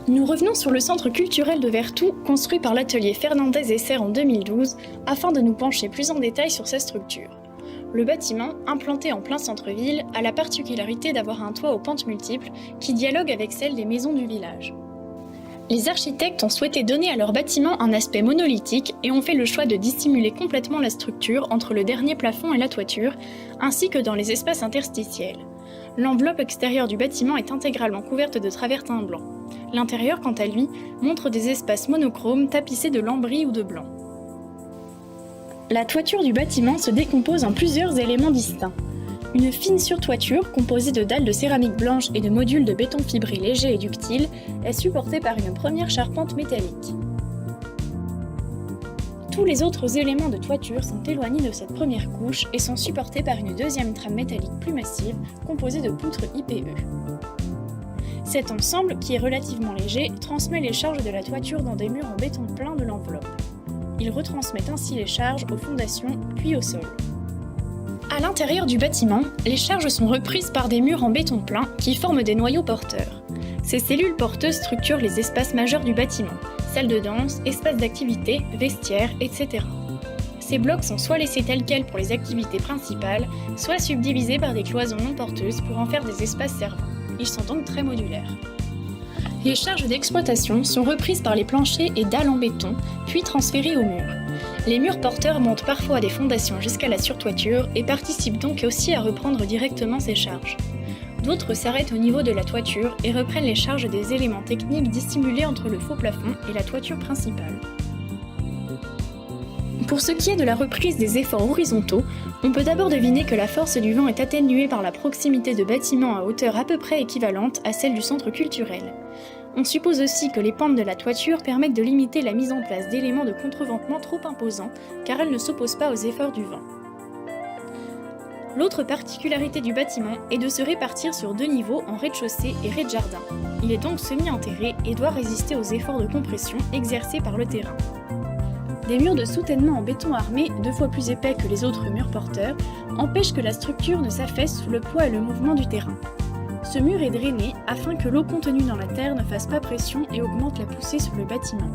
Nous revenons sur le centre culturel de Vertou, construit par l'atelier Fernandez et Serre en 2012, afin de nous pencher plus en détail sur sa structure. Le bâtiment, implanté en plein centre-ville, a la particularité d'avoir un toit aux pentes multiples qui dialogue avec celles des maisons du village. Les architectes ont souhaité donner à leur bâtiment un aspect monolithique et ont fait le choix de dissimuler complètement la structure entre le dernier plafond et la toiture, ainsi que dans les espaces interstitiels. L'enveloppe extérieure du bâtiment est intégralement couverte de travertins blancs. L'intérieur, quant à lui, montre des espaces monochromes tapissés de lambris ou de blanc. La toiture du bâtiment se décompose en plusieurs éléments distincts. Une fine surtoiture, composée de dalles de céramique blanche et de modules de béton fibré léger et ductile, est supportée par une première charpente métallique. Tous les autres éléments de toiture sont éloignés de cette première couche et sont supportés par une deuxième trame métallique plus massive, composée de poutres IPE. Cet ensemble, qui est relativement léger, transmet les charges de la toiture dans des murs en béton plein de l'enveloppe. Il retransmet ainsi les charges aux fondations, puis au sol. À l'intérieur du bâtiment, les charges sont reprises par des murs en béton plein qui forment des noyaux porteurs. Ces cellules porteuses structurent les espaces majeurs du bâtiment, salles de danse, espaces d'activité, vestiaires, etc. Ces blocs sont soit laissés tels quels pour les activités principales, soit subdivisés par des cloisons non porteuses pour en faire des espaces servants. Ils sont donc très modulaires. Les charges d'exploitation sont reprises par les planchers et dalles en béton, puis transférées aux murs. Les murs porteurs montent parfois des fondations jusqu'à la surtoiture et participent donc aussi à reprendre directement ces charges. D'autres s'arrêtent au niveau de la toiture et reprennent les charges des éléments techniques dissimulés entre le faux plafond et la toiture principale. Pour ce qui est de la reprise des efforts horizontaux, on peut d'abord deviner que la force du vent est atténuée par la proximité de bâtiments à hauteur à peu près équivalente à celle du centre culturel. On suppose aussi que les pentes de la toiture permettent de limiter la mise en place d'éléments de contreventement trop imposants, car elles ne s'opposent pas aux efforts du vent. L'autre particularité du bâtiment est de se répartir sur 2 niveaux en rez-de-chaussée et rez-de-jardin. Il est donc semi-enterré et doit résister aux efforts de compression exercés par le terrain. Des murs de soutènement en béton armé, 2 fois plus épais que les autres murs porteurs, empêchent que la structure ne s'affaisse sous le poids et le mouvement du terrain. Ce mur est drainé afin que l'eau contenue dans la terre ne fasse pas pression et augmente la poussée sur le bâtiment.